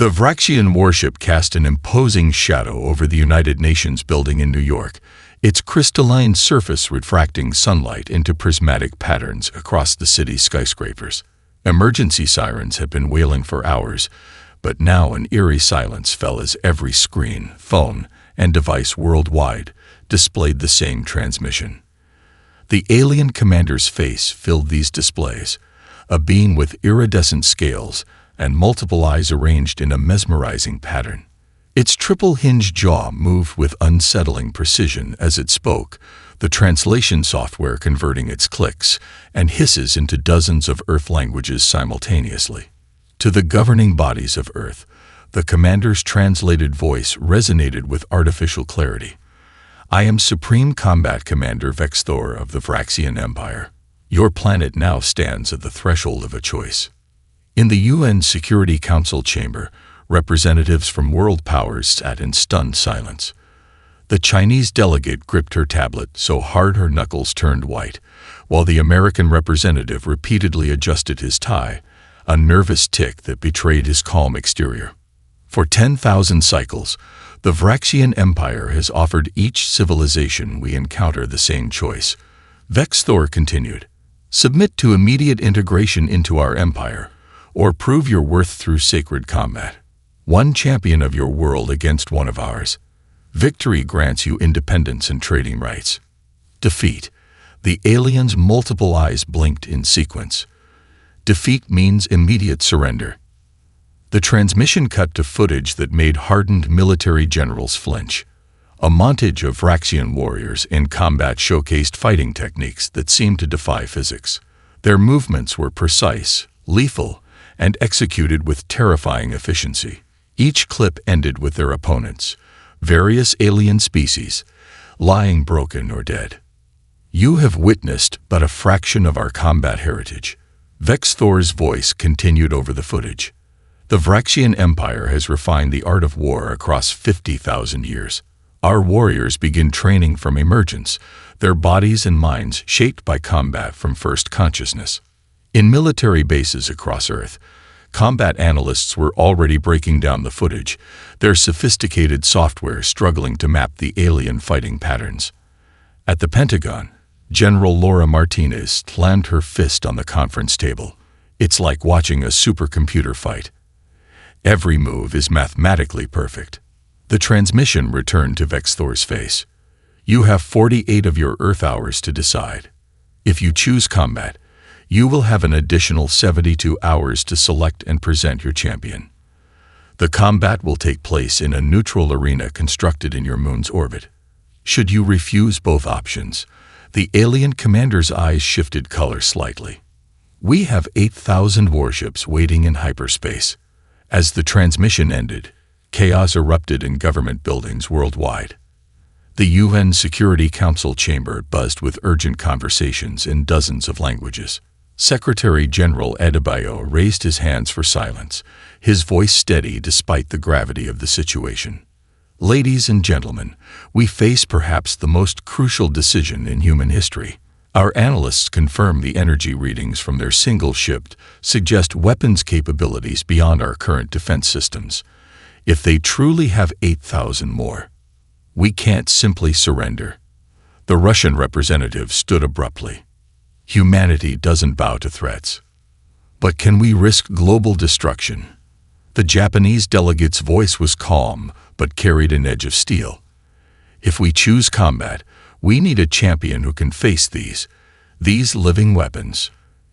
The Vraxian warship cast an imposing shadow over the United Nations building in New York, its crystalline surface refracting sunlight into prismatic patterns across the city's skyscrapers. Emergency sirens had been wailing for hours, but now an eerie silence fell as every screen, phone, and device worldwide displayed the same transmission. The alien commander's face filled these displays, a being with iridescent scales and multiple eyes arranged in a mesmerizing pattern. Its triple-hinged jaw moved with unsettling precision as it spoke, the translation software converting its clicks and hisses into dozens of Earth languages simultaneously. To the governing bodies of Earth, the commander's translated voice resonated with artificial clarity. "I am Supreme Combat Commander Vexthor of the Vraxian Empire. Your planet now stands at the threshold of a choice." In the UN Security Council chamber, representatives from world powers sat in stunned silence. The Chinese delegate gripped her tablet so hard her knuckles turned white, while the American representative repeatedly adjusted his tie, a nervous tic that betrayed his calm exterior. For 10,000 cycles, the Vraxian Empire has offered each civilization we encounter the same choice. Vexthor continued. "Submit to immediate integration into our empire, or prove your worth through sacred combat. One champion of your world against one of ours. Victory grants you independence and trading rights. Defeat." The alien's multiple eyes blinked in sequence. "Defeat means immediate surrender." The transmission cut to footage that made hardened military generals flinch. A montage of Vraxian warriors in combat showcased fighting techniques that seemed to defy physics. Their movements were precise, lethal, and executed with terrifying efficiency. Each clip ended with their opponents, various alien species, lying broken or dead. "You have witnessed but a fraction of our combat heritage." Vexthor's voice continued over the footage. "The Vraxian Empire has refined the art of war across 50,000 years. Our warriors begin training from emergence, their bodies and minds shaped by combat from first consciousness. In military bases across Earth, combat analysts were already breaking down the footage, their sophisticated software struggling to map the alien fighting patterns. At the Pentagon, General Laura Martinez slammed her fist on the conference table. "It's like watching a supercomputer fight. Every move is mathematically perfect." The transmission returned to Vexthor's face. "You have 48 of your Earth hours to decide. If you choose combat, you will have an additional 72 hours to select and present your champion. The combat will take place in a neutral arena constructed in your moon's orbit. Should you refuse both options," the alien commander's eyes shifted color slightly. "We have 8,000 warships waiting in hyperspace." As the transmission ended, chaos erupted in government buildings worldwide. The UN Security Council chamber buzzed with urgent conversations in dozens of languages. Secretary General Adebayo raised his hands for silence, his voice steady despite the gravity of the situation. "Ladies and gentlemen, we face perhaps the most crucial decision in human history. Our analysts confirm the energy readings from their single ship suggest weapons capabilities beyond our current defense systems. If they truly have 8,000 more, we can't simply surrender." The Russian representative stood abruptly. "Humanity doesn't bow to threats. But can we risk global destruction?" The Japanese delegate's voice was calm, but carried an edge of steel. "If we choose combat, we need a champion who can face these living weapons."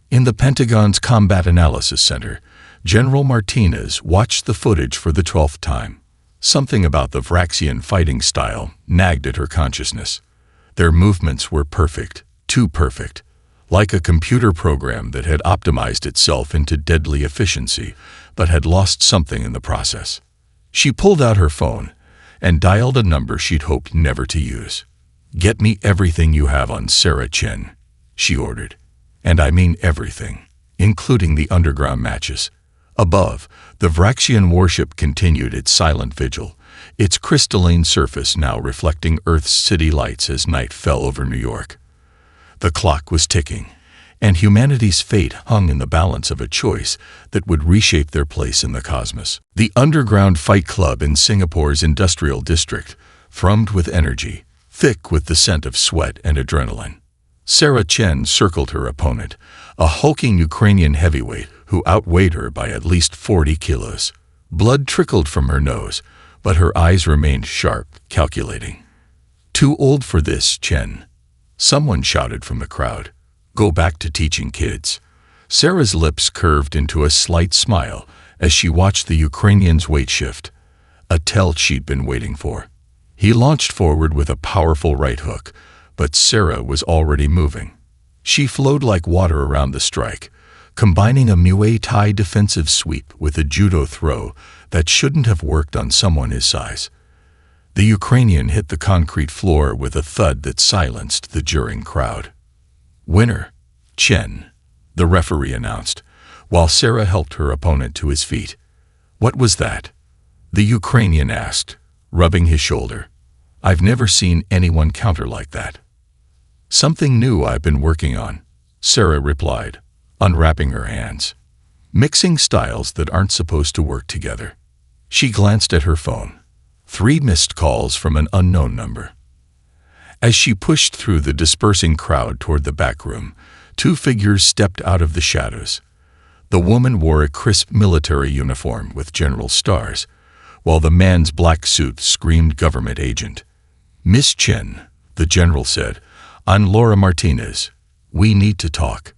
In the Pentagon's Combat Analysis Center, General Martinez watched the footage for the 12th time. Something about the Vraxian fighting style nagged at her consciousness. Their movements were perfect, too perfect, like a computer program that had optimized itself into deadly efficiency, but had lost something in the process. She pulled out her phone and dialed a number she'd hoped never to use. "Get me everything you have on Sarah Chen," she ordered. "And I mean everything, including the underground matches." Above, the Vraxian warship continued its silent vigil, its crystalline surface now reflecting Earth's city lights as night fell over New York. The clock was ticking. and humanity's fate hung in the balance of a choice that would reshape their place in the cosmos. The underground fight club in Singapore's industrial district thrummed with energy, thick with the scent of sweat and adrenaline. Sarah Chen circled her opponent, a hulking Ukrainian heavyweight who outweighed her by at least 40 kilos. Blood trickled from her nose, but her eyes remained sharp, calculating. "Too old for this, Chen," someone shouted from the crowd. "Go back to teaching kids." Sarah's lips curved into a slight smile as she watched the Ukrainian's weight shift, a tell she'd been waiting for. He launched forward with a powerful right hook, but Sarah was already moving. She flowed like water around the strike, combining a Muay Thai defensive sweep with a judo throw that shouldn't have worked on someone his size. The Ukrainian hit the concrete floor with a thud that silenced the jeering crowd. "Winner, Chen," the referee announced, while Sarah helped her opponent to his feet. "What was that?" the Ukrainian asked, rubbing his shoulder. "I've never seen anyone counter like that." "Something new I've been working on," Sarah replied, unwrapping her hands. "Mixing styles that aren't supposed to work together." She glanced at her phone. 3 missed calls from an unknown number. As she pushed through the dispersing crowd toward the back room, 2 figures stepped out of the shadows. The woman wore a crisp military uniform with general stars, while the man's black suit screamed government agent. "Miss Chen," the general said, "I'm Laura Martinez. We need to talk."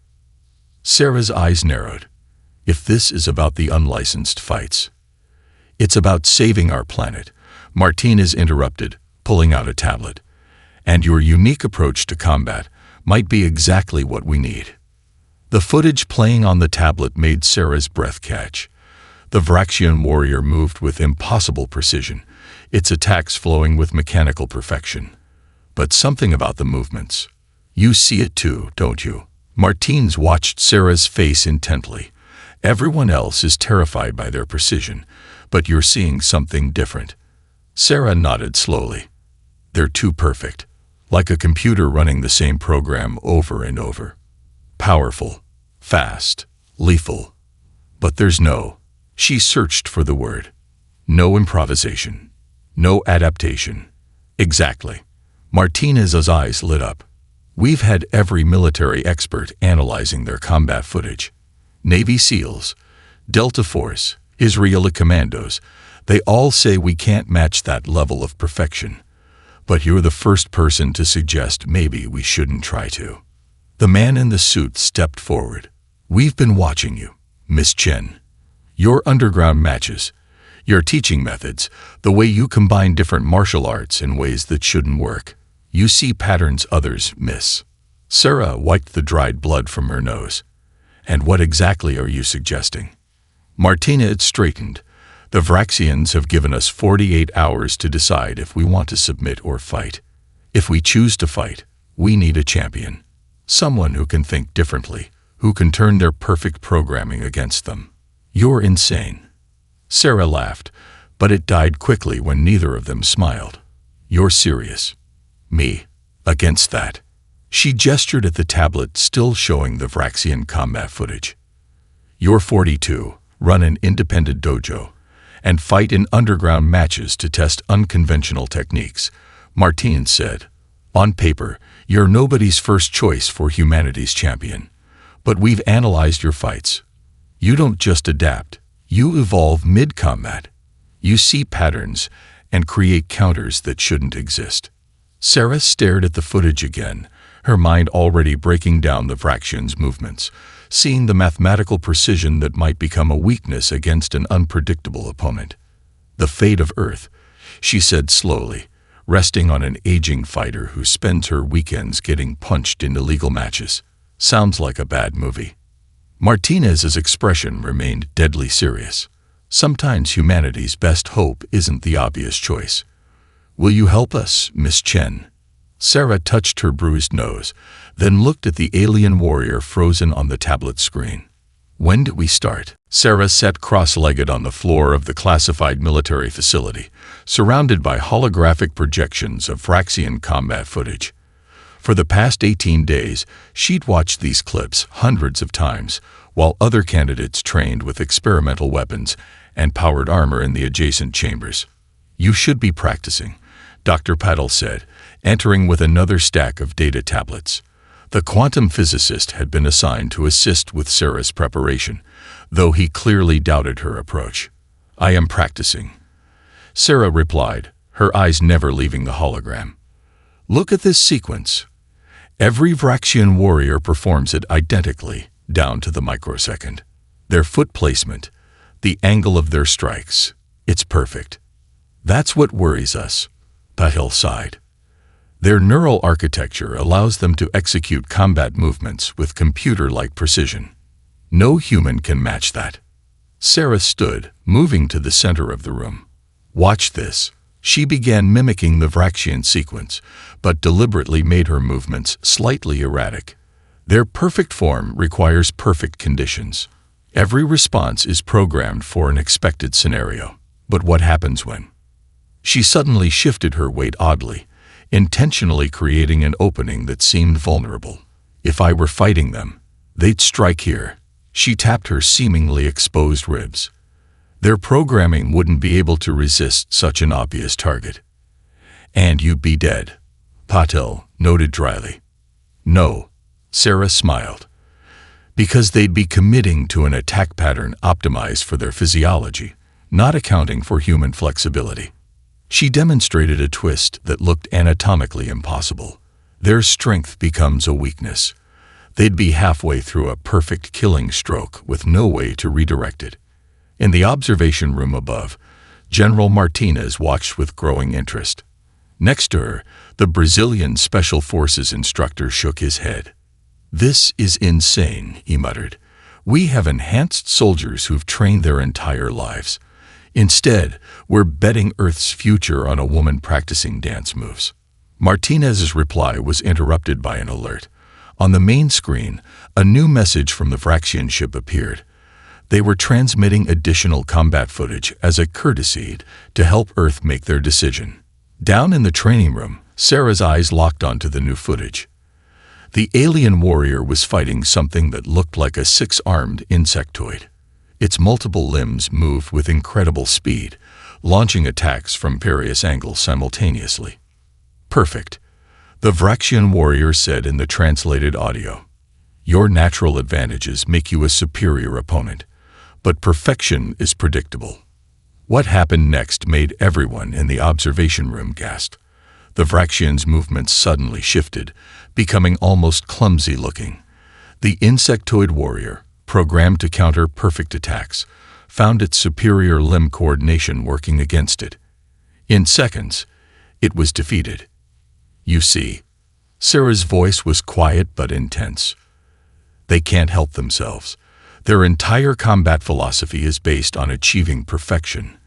Sarah's eyes narrowed. "If this is about the unlicensed fights." "It's about saving our planet," Martinez interrupted, pulling out a tablet. "And your unique approach to combat might be exactly what we need." The footage playing on the tablet made Sarah's breath catch. The Vraxian warrior moved with impossible precision, its attacks flowing with mechanical perfection. But something about the movements. "You see it too, don't you?" Martins watched Sarah's face intently. "Everyone else is terrified by their precision, but you're seeing something different." Sarah nodded slowly. "They're too perfect, like a computer running the same program over and over. Powerful, fast, lethal. But there's no," she searched for the word, "no improvisation, no adaptation." "Exactly." Martinez's eyes lit up. "We've had every military expert analyzing their combat footage. Navy SEALs, Delta Force, Israeli commandos, they all say we can't match that level of perfection. But you're the first person to suggest maybe we shouldn't try to." The man in the suit stepped forward. "We've been watching you, Miss Chen. Your underground matches, your teaching methods, the way you combine different martial arts in ways that shouldn't work. You see patterns others miss." Sarah wiped the dried blood from her nose. "And what exactly are you suggesting?" Martinez straightened. "The Vraxians have given us 48 hours to decide if we want to submit or fight. If we choose to fight, we need a champion. Someone who can think differently, who can turn their perfect programming against them." "You're insane." Sarah laughed, but it died quickly when neither of them smiled. "You're serious? Me, against that?" She gestured at the tablet still showing the Vraxian combat footage. "You're 42, run an independent dojo, and fight in underground matches to test unconventional techniques," Martinez said. "On paper, you're nobody's first choice for humanity's champion. But we've analyzed your fights. You don't just adapt, you evolve mid-combat. You see patterns and create counters that shouldn't exist." Sarah stared at the footage again, her mind already breaking down the Vraxian's movements, seeing the mathematical precision that might become a weakness against an unpredictable opponent. "The fate of Earth," she said slowly, resting on an aging fighter who spends her weekends getting punched in illegal matches. "Sounds like a bad movie." Martinez's expression remained deadly serious. "Sometimes humanity's best hope isn't the obvious choice. Will you help us, Miss Chen?" Sarah touched her bruised nose, then looked at the alien warrior frozen on the tablet screen. "When do we start?" Sarah sat cross-legged on the floor of the classified military facility, surrounded by holographic projections of Vraxian combat footage. For the past 18 days, she'd watched these clips hundreds of times, while other candidates trained with experimental weapons and powered armor in the adjacent chambers. "You should be practicing," Dr. Patel said, entering with another stack of data tablets. The quantum physicist had been assigned to assist with Sarah's preparation, though he clearly doubted her approach. "I am practicing," Sarah replied, her eyes never leaving the hologram. "Look at this sequence. Every Vraxian warrior performs it identically, down to the microsecond. Their foot placement, the angle of their strikes, it's perfect. That's what worries us," Patel sighed. "Their neural architecture allows them to execute combat movements with computer-like precision. No human can match that." Sarah stood, moving to the center of the room. "Watch this." She began mimicking the Vraxian sequence, but deliberately made her movements slightly erratic. Their perfect form requires perfect conditions. Every response is programmed for an expected scenario. But what happens when? She suddenly shifted her weight oddly, intentionally creating an opening that seemed vulnerable. "If I were fighting them, they'd strike here." She tapped her seemingly exposed ribs. "Their programming wouldn't be able to resist such an obvious target." "And you'd be dead," Patel noted dryly. "No," Sarah smiled. "Because they'd be committing to an attack pattern optimized for their physiology, not accounting for human flexibility." She demonstrated a twist that looked anatomically impossible. "Their strength becomes a weakness. They'd be halfway through a perfect killing stroke with no way to redirect it." In the observation room above, General Martinez watched with growing interest. Next to her, the Brazilian Special Forces instructor shook his head. "This is insane," he muttered. "We have enhanced soldiers who've trained their entire lives. Instead, we're betting Earth's future on a woman practicing dance moves." Martinez's reply was interrupted by an alert. On the main screen, a new message from the Vraxian ship appeared. They were transmitting additional combat footage as a courtesy to help Earth make their decision. Down in the training room, Sarah's eyes locked onto the new footage. The alien warrior was fighting something that looked like a six-armed insectoid. Its multiple limbs moved with incredible speed, launching attacks from various angles simultaneously. "Perfect," the Vraxian warrior said in the translated audio. "Your natural advantages make you a superior opponent, but perfection is predictable." What happened next made everyone in the observation room gasp. The Vraxian's movements suddenly shifted, becoming almost clumsy-looking. The insectoid warrior, programmed to counter perfect attacks, found its superior limb coordination working against it. In seconds, it was defeated. "You see," Sarah's voice was quiet but intense. "They can't help themselves. Their entire combat philosophy is based on achieving perfection.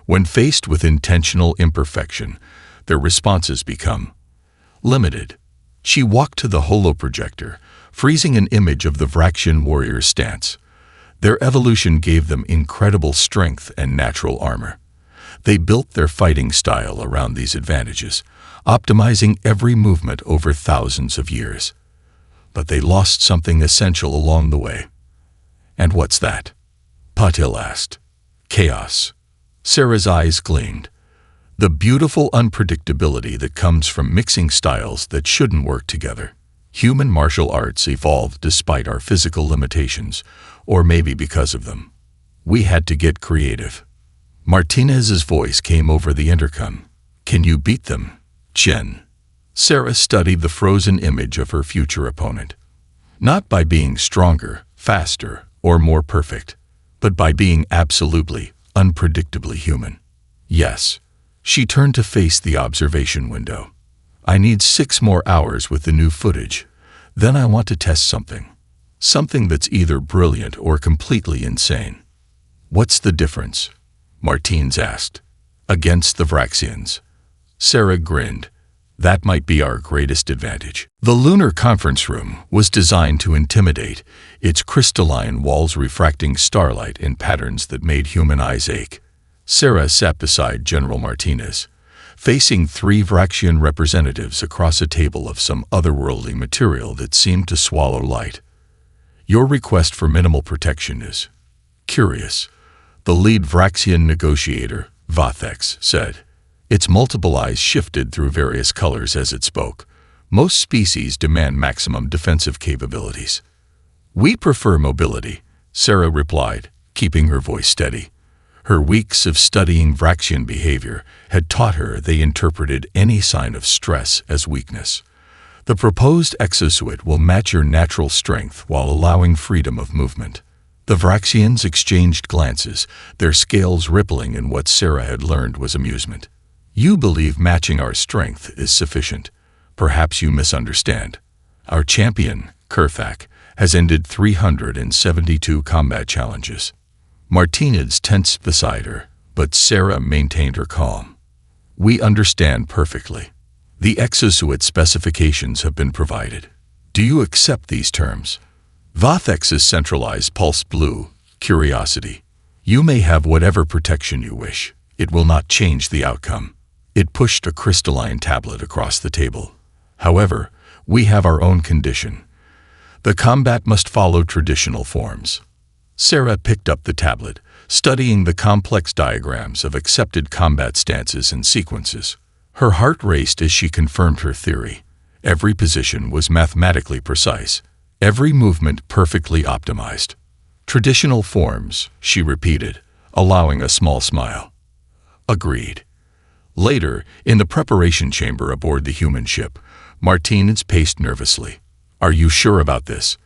When faced with intentional imperfection, their responses become limited." She walked to the holoprojector, freezing an image of the Vraxian warrior's stance. Their evolution gave them incredible strength and natural armor. They built their fighting style around these advantages, optimizing every movement over thousands of years. But they lost something essential along the way. "And what's that?" Patel asked. "Chaos." Sarah's eyes gleamed. "The beautiful unpredictability that comes from mixing styles that shouldn't work together. Human martial arts evolved despite our physical limitations, or maybe because of them. We had to get creative." Martinez's voice came over the intercom. "Can you beat them, Chen?" Sarah studied the frozen image of her future opponent. "Not by being stronger, faster, or more perfect, but by being absolutely, unpredictably human." "Yes." She turned to face the observation window. "I need 6 more hours with the new footage. Then I want to test something. Something that's either brilliant or completely insane." "What's the difference?" Martins asked. "Against the Vraxians." Sarah grinned. "That might be our greatest advantage." The lunar conference room was designed to intimidate, its crystalline walls refracting starlight in patterns that made human eyes ache. Sarah sat beside General Martinez, facing 3 Vraxian representatives across a table of some otherworldly material that seemed to swallow light. "Your request for minimal protection is curious," the lead Vraxian negotiator, Vathex, said. Its multiple eyes shifted through various colors as it spoke. "Most species demand maximum defensive capabilities." "We prefer mobility," Sarah replied, keeping her voice steady. Her weeks of studying Vraxian behavior had taught her they interpreted any sign of stress as weakness. "The proposed exosuit will match your natural strength while allowing freedom of movement." The Vraxians exchanged glances, their scales rippling in what Sarah had learned was amusement. "You believe matching our strength is sufficient. Perhaps you misunderstand. Our champion, Kurthak, has ended 372 combat challenges." Martinez tensed beside her, but Sarah maintained her calm. "We understand perfectly. The exosuit specifications have been provided. Do you accept these terms?" Vathex's centralized pulse blew, curiosity. "You may have whatever protection you wish. It will not change the outcome." It pushed a crystalline tablet across the table. "However, we have our own condition. The combat must follow traditional forms." Sarah picked up the tablet, studying the complex diagrams of accepted combat stances and sequences. Her heart raced as she confirmed her theory. Every position was mathematically precise, every movement perfectly optimized. "Traditional forms," she repeated, allowing a small smile. "Agreed." Later, in the preparation chamber aboard the human ship, Martinez paced nervously. "Are you sure about this?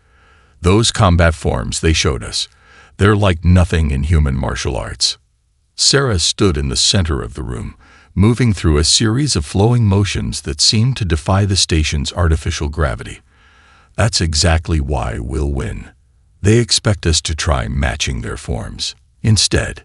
Those combat forms they showed us, they're like nothing in human martial arts." Sarah stood in the center of the room, moving through a series of flowing motions that seemed to defy the station's artificial gravity. "That's exactly why we'll win. They expect us to try matching their forms. Instead."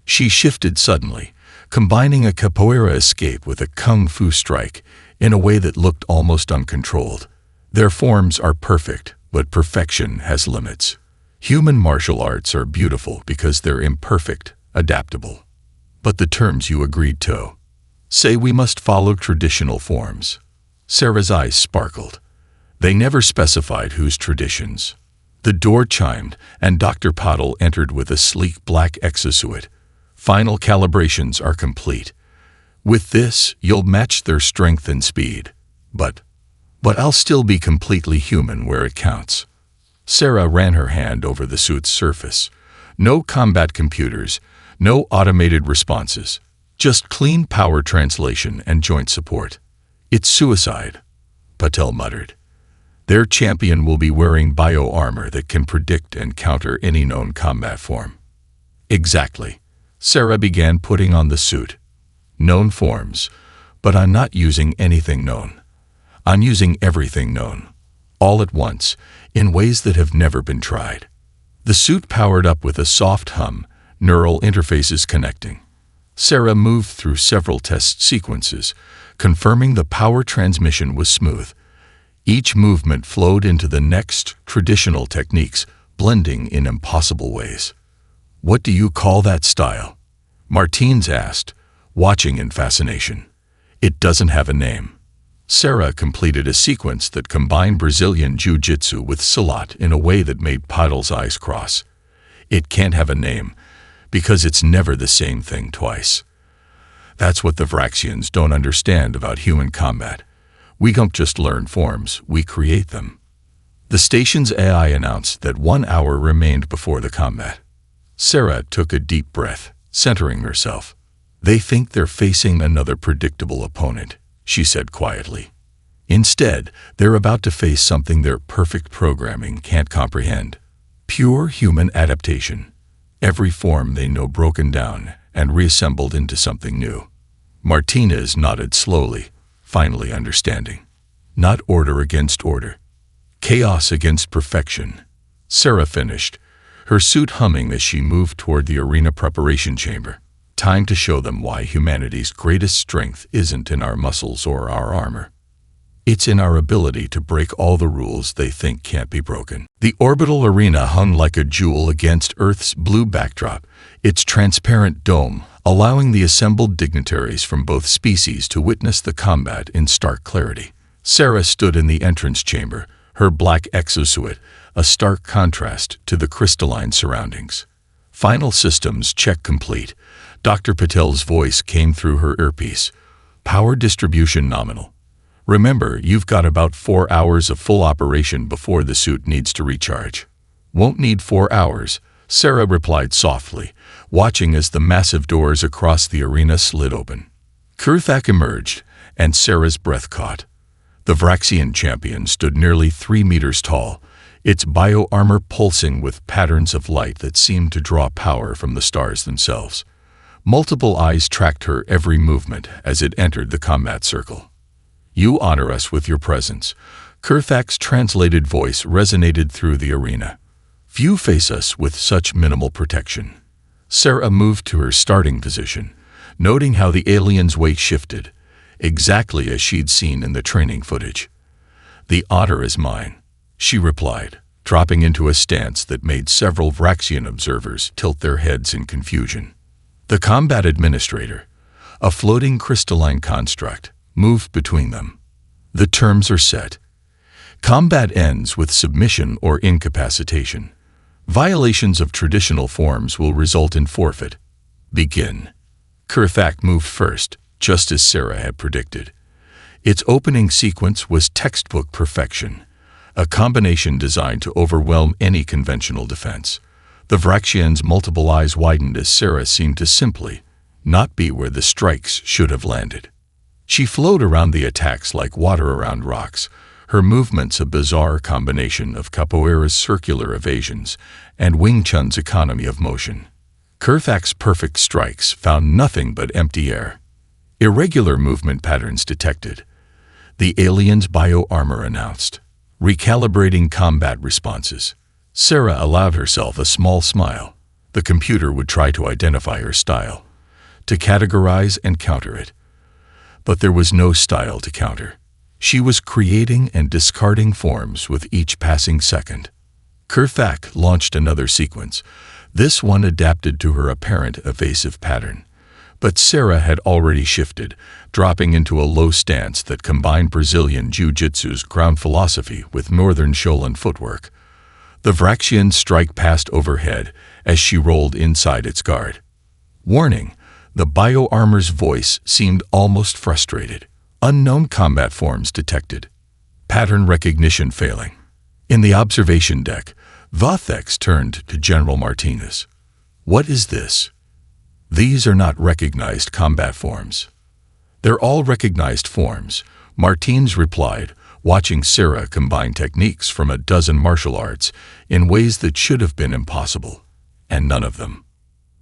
She shifted suddenly, combining a capoeira escape with a kung fu strike in a way that looked almost uncontrolled. "Their forms are perfect, but perfection has limits. Human martial arts are beautiful because they're imperfect, adaptable. But the terms you agreed to say we must follow traditional forms." Sarah's eyes sparkled. They never specified whose traditions. The door chimed, and Dr. Pottle entered with a sleek black exosuit. "Final calibrations are complete. With this, you'll match their strength and speed. But I'll still be completely human where it counts." Sarah ran her hand over the suit's surface. No combat computers, no automated responses, just clean power translation and joint support. "It's suicide," Patel muttered. "Their champion will be wearing bio-armor that can predict and counter any known combat form." "Exactly." Sarah began putting on the suit. "Known forms, but I'm not using anything known. I'm using everything known, all at once, in ways that have never been tried." The suit powered up with a soft hum, neural interfaces connecting. Sarah moved through several test sequences, confirming the power transmission was smooth. Each movement flowed into the next, traditional techniques, blending in impossible ways. "What do you call that style?" Martins asked, watching in fascination. "It doesn't have a name." Sarah completed a sequence that combined Brazilian jiu-jitsu with Salat in a way that made Paddle's eyes cross. "It can't have a name, because it's never the same thing twice. That's what the Vraxians don't understand about human combat. We don't just learn forms, we create them." The station's AI announced that 1 hour remained before the combat. Sarah took a deep breath, centering herself. "They think they're facing another predictable opponent," she said quietly. "Instead, they're about to face something their perfect programming can't comprehend. Pure human adaptation. Every form they know broken down and reassembled into something new." Martinez nodded slowly, finally understanding. "Not order against order. Chaos against perfection." Sarah finished, her suit humming as she moved toward the arena preparation chamber. Time to show them why humanity's greatest strength isn't in our muscles or our armor. It's in our ability to break all the rules they think can't be broken. The orbital arena hung like a jewel against Earth's blue backdrop, its transparent dome allowing the assembled dignitaries from both species to witness the combat in stark clarity. Sarah stood in the entrance chamber, her black exosuit a stark contrast to the crystalline surroundings. Final systems check complete. Dr. Patel's voice came through her earpiece. Power distribution nominal. Remember, you've got about 4 hours of full operation before the suit needs to recharge. Won't need 4 hours, Sarah replied softly, watching as the massive doors across the arena slid open. Kurthak emerged, and Sarah's breath caught. The Vraxian champion stood nearly 3 meters tall, its bio-armor pulsing with patterns of light that seemed to draw power from the stars themselves. Multiple eyes tracked her every movement as it entered the combat circle. You honor us with your presence. Kurthak's translated voice resonated through the arena. Few face us with such minimal protection. Sarah moved to her starting position, noting how the alien's weight shifted, exactly as she'd seen in the training footage. The honor is mine, she replied, dropping into a stance that made several Vraxian observers tilt their heads in confusion. The combat administrator, a floating crystalline construct, moved between them. The terms are set. Combat ends with submission or incapacitation. Violations of traditional forms will result in forfeit. Begin. Kurthak moved first, just as Sarah had predicted. Its opening sequence was textbook perfection, a combination designed to overwhelm any conventional defense. The Vraxian's multiple eyes widened as Sarah seemed to simply not be where the strikes should have landed. She flowed around the attacks like water around rocks, her movements a bizarre combination of capoeira's circular evasions and Wing Chun's economy of motion. Kurthak's perfect strikes found nothing but empty air. Irregular movement patterns detected. The alien's bio-armor announced. Recalibrating combat responses. Sarah allowed herself a small smile. The computer would try to identify her style, to categorize and counter it. But there was no style to counter. She was creating and discarding forms with each passing second. Kurthak launched another sequence, this one adapted to her apparent evasive pattern. But Sarah had already shifted, dropping into a low stance that combined Brazilian Jiu-Jitsu's ground philosophy with Northern Sholan footwork. The Vraxian strike passed overhead as she rolled inside its guard. Warning, the bio-armor's voice seemed almost frustrated. Unknown combat forms detected. Pattern recognition failing. In the observation deck, Vothex turned to General Martinez. What is this? These are not recognized combat forms. They're all recognized forms, Martins replied, watching Sarah combine techniques from a dozen martial arts in ways that should have been impossible, and none of them.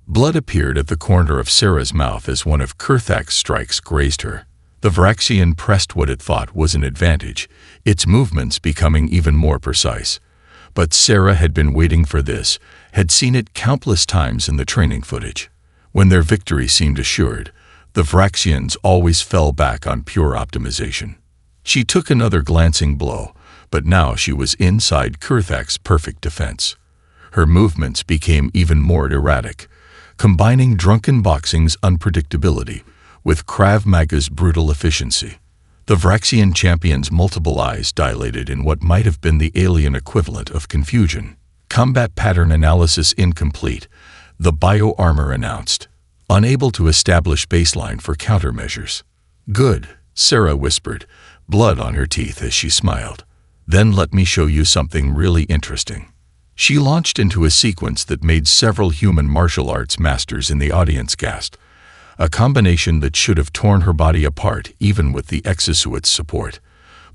Blood appeared at the corner of Sarah's mouth as one of Kurthak's strikes grazed her. The Vraxian pressed what it thought was an advantage, its movements becoming even more precise. But Sarah had been waiting for this, had seen it countless times in the training footage. When their victory seemed assured, the Vraxians always fell back on pure optimization. She took another glancing blow, but now she was inside Kurthak's perfect defense. Her movements became even more erratic, combining drunken boxing's unpredictability with Krav Maga's brutal efficiency. The Vraxian champion's multiple eyes dilated in what might have been the alien equivalent of confusion. Combat pattern analysis incomplete, the bio-armor announced, unable to establish baseline for countermeasures. Good, Sarah whispered, blood on her teeth as she smiled. Then let me show you something really interesting. She launched into a sequence that made several human martial arts masters in the audience gasp, a combination that should have torn her body apart even with the exosuit's support.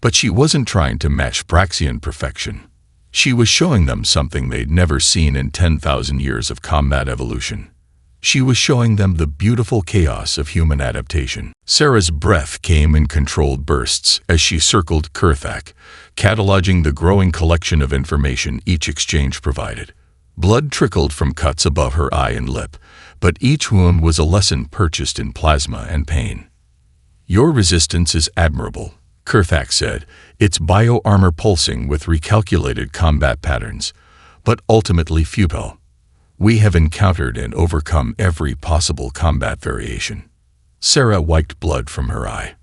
But she wasn't trying to match Vraxian perfection. She was showing them something they'd never seen in 10,000 years of combat evolution. She was showing them the beautiful chaos of human adaptation. Sarah's breath came in controlled bursts as she circled Kurthak, cataloging the growing collection of information each exchange provided. Blood trickled from cuts above her eye and lip, but each wound was a lesson purchased in plasma and pain. Your resistance is admirable, Kurthak said, its bio-armor pulsing with recalculated combat patterns, but ultimately futile. We have encountered and overcome every possible combat variation. Sarah wiped blood from her eye.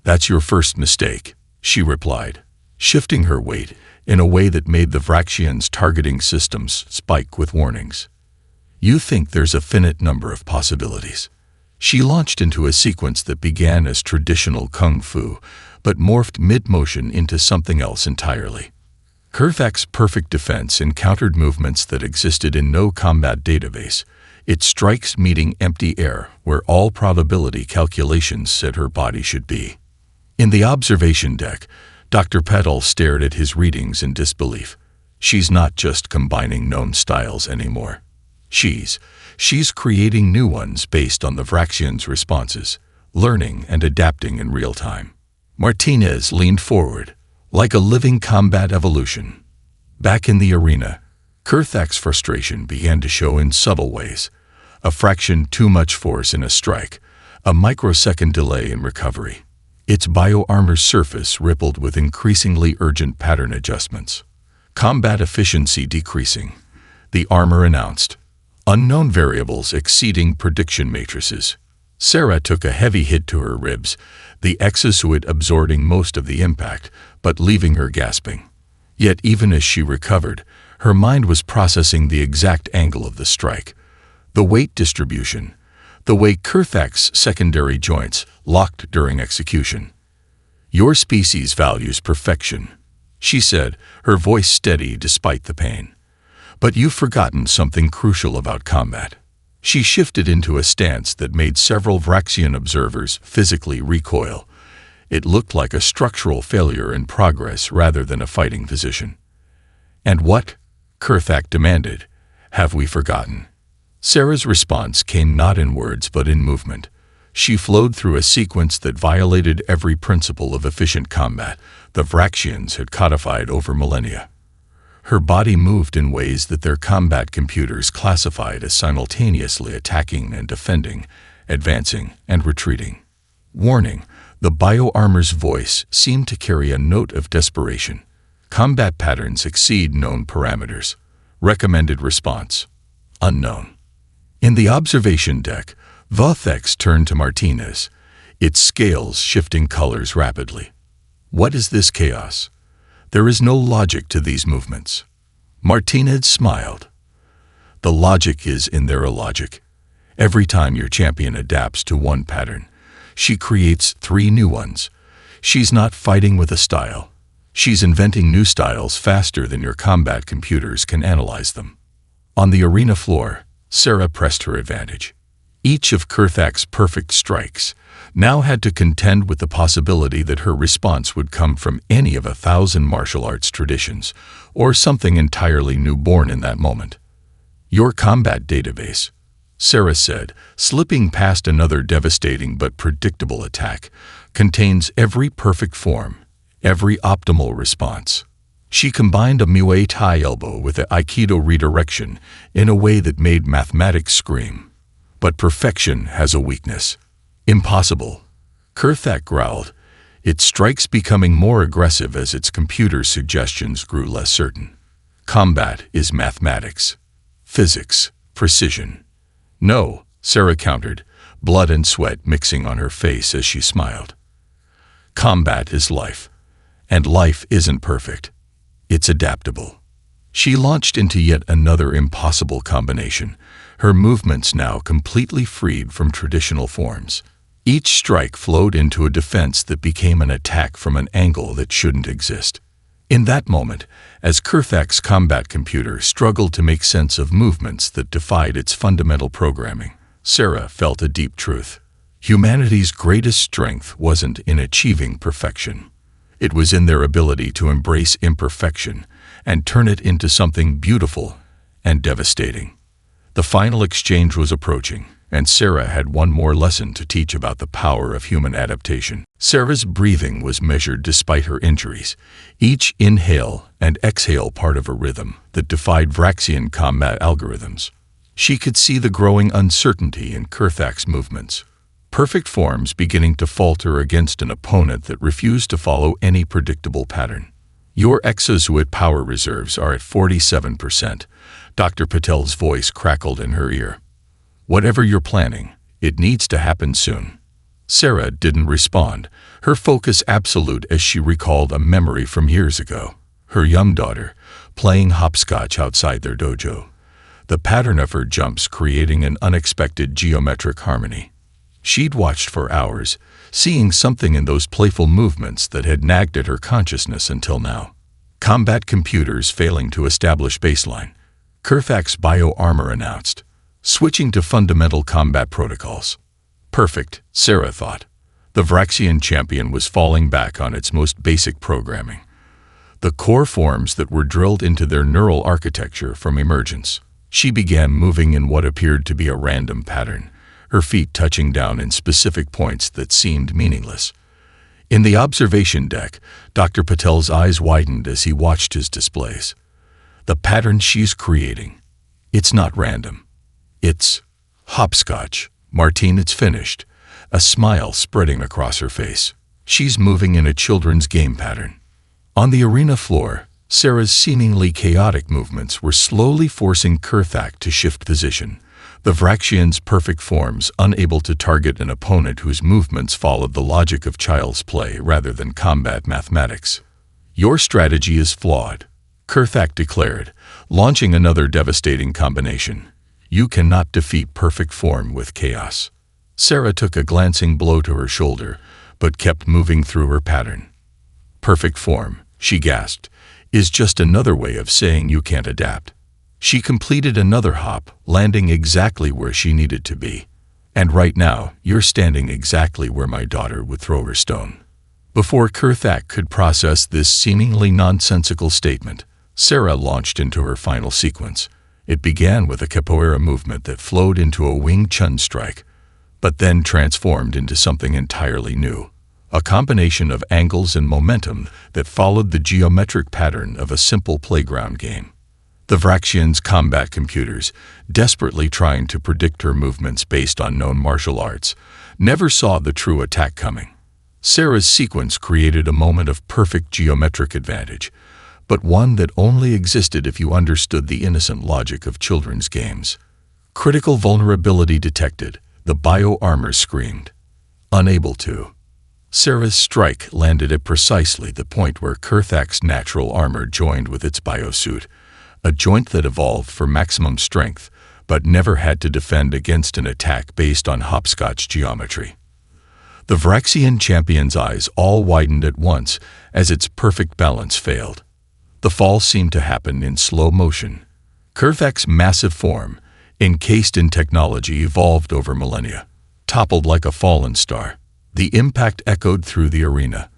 That's your first mistake, she replied, shifting her weight in a way that made the Vraxians' targeting systems spike with warnings. You think there's a finite number of possibilities. She launched into a sequence that began as traditional kung fu, but morphed mid-motion into something else entirely. Kurthak's perfect defense encountered movements that existed in no combat database, its strikes meeting empty air where all probability calculations said her body should be. In the observation deck, Dr. Petal stared at his readings in disbelief. She's not just combining known styles anymore. She's creating new ones based on the Vraxians' responses, learning and adapting in real time. Martinez leaned forward, like a living combat evolution. Back in the arena, Kurthak's frustration began to show in subtle ways. A fraction too much force in a strike, a microsecond delay in recovery. Its bio-armor's surface rippled with increasingly urgent pattern adjustments. Combat efficiency decreasing, the armor announced. Unknown variables exceeding prediction matrices. Sarah took a heavy hit to her ribs, the exosuit absorbing most of the impact, but leaving her gasping. Yet even as she recovered, her mind was processing the exact angle of the strike. The weight distribution, the way Kurthak's secondary joints locked during execution. Your species values perfection, she said, her voice steady despite the pain. But you've forgotten something crucial about combat. She shifted into a stance that made several Vraxian observers physically recoil. It looked like a structural failure in progress rather than a fighting position. And what? Kurthak demanded. Have we forgotten? Sarah's response came not in words but in movement. She flowed through a sequence that violated every principle of efficient combat the Vraxians had codified over millennia. Her body moved in ways that their combat computers classified as simultaneously attacking and defending, advancing and retreating. Warning, the bio-armor's voice seemed to carry a note of desperation. Combat patterns exceed known parameters. Recommended response. Unknown. In the observation deck, Vothex turned to Martinez, its scales shifting colors rapidly. What is this chaos? There is no logic to these movements. Martinez smiled. The logic is in their illogic. Every time your champion adapts to one pattern, she creates 3 new ones. She's not fighting with a style. She's inventing new styles faster than your combat computers can analyze them. On the arena floor, Sarah pressed her advantage. Each of Kurthak's perfect strikes now had to contend with the possibility that her response would come from any of 1,000 martial arts traditions, or something entirely newborn in that moment. Your combat database, Sarah said, slipping past another devastating but predictable attack, contains every perfect form, every optimal response. She combined a Muay Thai elbow with an Aikido redirection in a way that made mathematics scream. But perfection has a weakness. Impossible. Kurthak growled, its strikes becoming more aggressive as its computer suggestions grew less certain. Combat is mathematics. Physics. Precision. No, Sarah countered, blood and sweat mixing on her face as she smiled. Combat is life. And life isn't perfect. It's adaptable. She launched into yet another impossible combination, her movements now completely freed from traditional forms. Each strike flowed into a defense that became an attack from an angle that shouldn't exist. In that moment, as Kurthak's combat computer struggled to make sense of movements that defied its fundamental programming, Sarah felt a deep truth. Humanity's greatest strength wasn't in achieving perfection. It was in their ability to embrace imperfection and turn it into something beautiful and devastating. The final exchange was approaching, and Sarah had one more lesson to teach about the power of human adaptation. Sarah's breathing was measured despite her injuries, each inhale and exhale part of a rhythm that defied Vraxian combat algorithms. She could see the growing uncertainty in Kurthak's movements, perfect forms beginning to falter against an opponent that refused to follow any predictable pattern. Your exosuit power reserves are at 47%. Dr. Patel's voice crackled in her ear. Whatever you're planning, it needs to happen soon. Sarah didn't respond, her focus absolute as she recalled a memory from years ago. Her young daughter, playing hopscotch outside their dojo. The pattern of her jumps creating an unexpected geometric harmony. She'd watched for hours, seeing something in those playful movements that had nagged at her consciousness until now. Combat computers failing to establish baseline. Kerthak's bio-armor announced, switching to fundamental combat protocols. Perfect, Sarah thought. The Vraxian champion was falling back on its most basic programming. The core forms that were drilled into their neural architecture from emergence. She began moving in what appeared to be a random pattern, her feet touching down in specific points that seemed meaningless. In the observation deck, Dr. Patel's eyes widened as he watched his displays. The pattern she's creating. It's not random. It's hopscotch. Martine, it's finished. A smile spreading across her face. She's moving in a children's game pattern. On the arena floor, Sarah's seemingly chaotic movements were slowly forcing Kerthak to shift position. The Vraxian's perfect forms unable to target an opponent whose movements followed the logic of child's play rather than combat mathematics. Your strategy is flawed, Kerthak declared, launching another devastating combination. You cannot defeat perfect form with chaos. Sarah took a glancing blow to her shoulder, but kept moving through her pattern. Perfect form, she gasped, is just another way of saying you can't adapt. She completed another hop, landing exactly where she needed to be. And right now, you're standing exactly where my daughter would throw her stone. Before Kerthak could process this seemingly nonsensical statement, Sarah launched into her final sequence. It began with a capoeira movement that flowed into a Wing Chun strike, but then transformed into something entirely new. A combination of angles and momentum that followed the geometric pattern of a simple playground game. The Vraxian's combat computers, desperately trying to predict her movements based on known martial arts, never saw the true attack coming. Sarah's sequence created a moment of perfect geometric advantage, but one that only existed if you understood the innocent logic of children's games. Critical vulnerability detected, the bio-armor screamed. Unable to. Sarah's strike landed at precisely the point where Kerthak's natural armor joined with its biosuit, a joint that evolved for maximum strength, but never had to defend against an attack based on hopscotch geometry. The Vraxian champion's eyes all widened at once as its perfect balance failed. The fall seemed to happen in slow motion. Kerthak's massive form, encased in technology evolved over millennia, toppled like a fallen star. The impact echoed through the arena,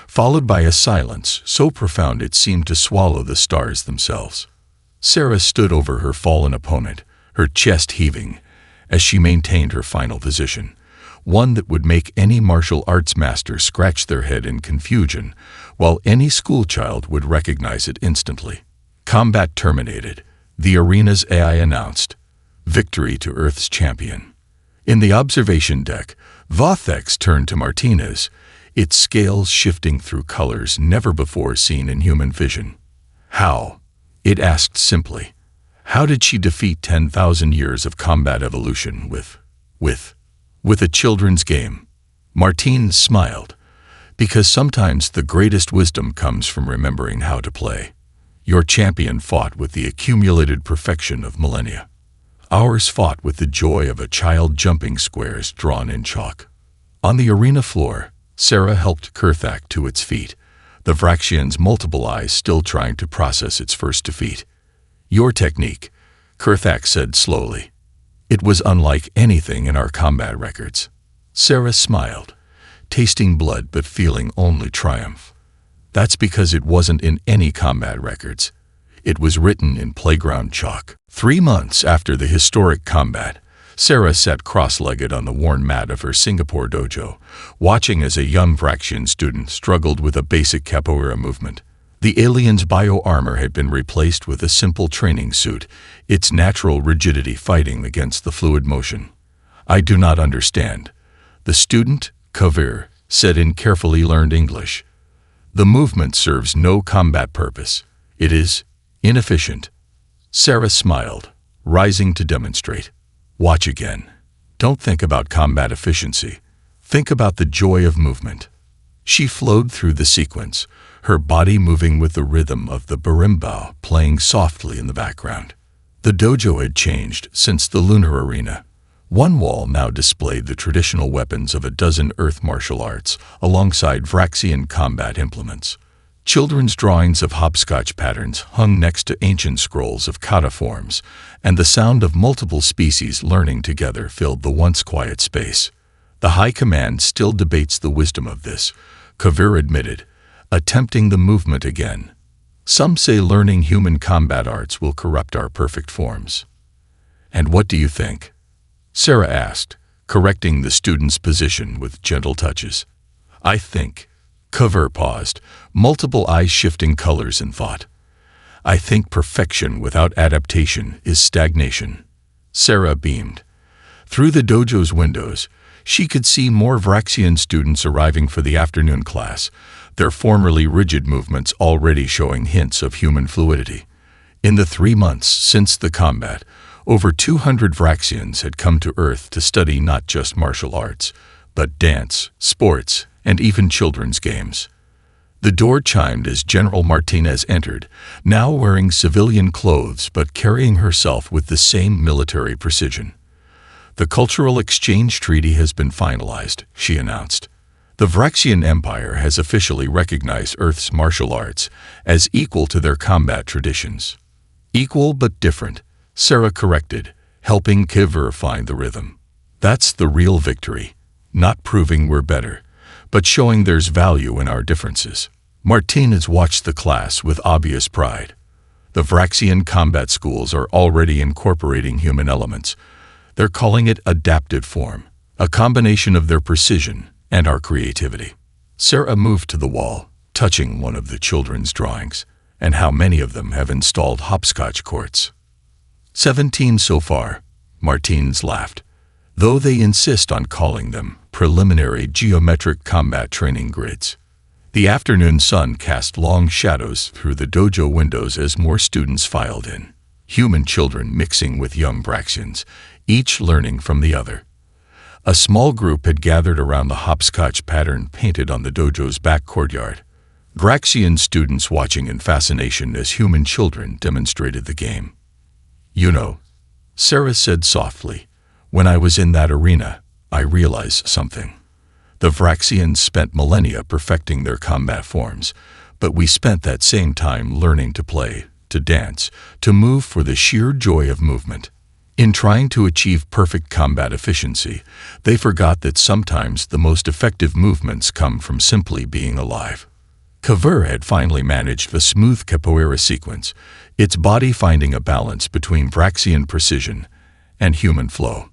followed by a silence so profound it seemed to swallow the stars themselves. Sarah stood over her fallen opponent, her chest heaving, as she maintained her final position, one that would make any martial arts master scratch their head in confusion, while any schoolchild would recognize it instantly. Combat terminated. The arena's AI announced, victory to Earth's champion. In the observation deck, Vothex turned to Martinez, its scales shifting through colors never before seen in human vision. How? It asked simply. How did she defeat 10,000 years of combat evolution with a children's game? Martine smiled, because sometimes the greatest wisdom comes from remembering how to play. Your champion fought with the accumulated perfection of millennia. Ours fought with the joy of a child jumping squares drawn in chalk. On the arena floor, Sarah helped Kerthak to its feet, the Vraxian's multiple eyes still trying to process its first defeat. Your technique, Kerthak said slowly. It was unlike anything in our combat records. Sarah smiled, tasting blood but feeling only triumph. That's because it wasn't in any combat records. It was written in playground chalk. 3 months after the historic combat, Sarah sat cross-legged on the worn mat of her Singapore dojo, watching as a young Vraxian student struggled with a basic capoeira movement. The alien's bio-armor had been replaced with a simple training suit, its natural rigidity fighting against the fluid motion. I do not understand. The student, Kavir, said in carefully learned English. The movement serves no combat purpose. It is inefficient. Sarah smiled, rising to demonstrate. Watch again. Don't think about combat efficiency. Think about the joy of movement. She flowed through the sequence, her body moving with the rhythm of the berimbau playing softly in the background. The dojo had changed since the lunar arena. One wall now displayed the traditional weapons of a dozen earth martial arts, alongside Vraxian combat implements. Children's drawings of hopscotch patterns hung next to ancient scrolls of kata forms, and the sound of multiple species learning together filled the once quiet space. The High Command still debates the wisdom of this, Kavir admitted, attempting the movement again. Some say learning human combat arts will corrupt our perfect forms. And what do you think? Sarah asked, correcting the student's position with gentle touches. I think. Kavir paused, multiple eyes shifting colors in thought. I think perfection without adaptation is stagnation. Sarah beamed. Through the dojo's windows, she could see more Vraxian students arriving for the afternoon class, their formerly rigid movements already showing hints of human fluidity. In the 3 months since the combat, over 200 Vraxians had come to Earth to study not just martial arts, but dance, sports, and even children's games. The door chimed as General Martinez entered, now wearing civilian clothes but carrying herself with the same military precision. The Cultural Exchange Treaty has been finalized, she announced. The Vraxian Empire has officially recognized Earth's martial arts as equal to their combat traditions. Equal but different, Sarah corrected, helping Kavir find the rhythm. That's the real victory, not proving we're better, but showing there's value in our differences. Martinez watched the class with obvious pride. The Vraxian combat schools are already incorporating human elements. They're calling it adaptive form, a combination of their precision and our creativity. Sarah moved to the wall, touching one of the children's drawings, and how many of them have installed hopscotch courts. 17 so far, Martinez laughed, though they insist on calling them preliminary geometric combat training grids. The afternoon sun cast long shadows through the dojo windows as more students filed in, human children mixing with young Vraxians, each learning from the other. A small group had gathered around the hopscotch pattern painted on the dojo's back courtyard, Vraxian students watching in fascination as human children demonstrated the game. You know, Sarah said softly, when I was in that arena, I realized something. The Vraxians spent millennia perfecting their combat forms, but we spent that same time learning to play, to dance, to move for the sheer joy of movement. In trying to achieve perfect combat efficiency, they forgot that sometimes the most effective movements come from simply being alive. Kavir had finally managed the smooth capoeira sequence, its body finding a balance between Vraxian precision and human flow.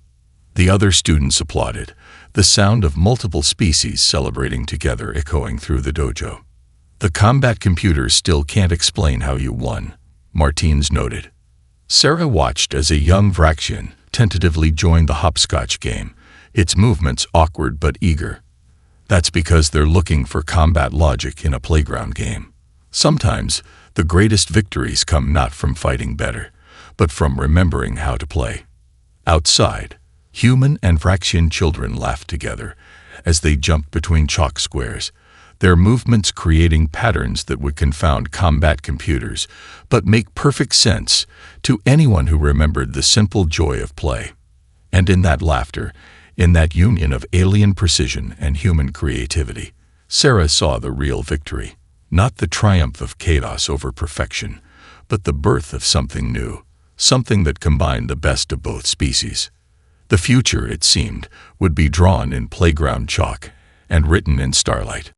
The other students applauded, the sound of multiple species celebrating together echoing through the dojo. The combat computers still can't explain how you won, Martinez noted. Sarah watched as a young Vraxian tentatively joined the hopscotch game, its movements awkward but eager. That's because they're looking for combat logic in a playground game. Sometimes, the greatest victories come not from fighting better, but from remembering how to play. Outside, human and Vraxian children laughed together as they jumped between chalk squares, their movements creating patterns that would confound combat computers, but make perfect sense to anyone who remembered the simple joy of play. And in that laughter, in that union of alien precision and human creativity, Sarah saw the real victory, not the triumph of chaos over perfection, but the birth of something new, something that combined the best of both species. The future, it seemed, would be drawn in playground chalk and written in starlight.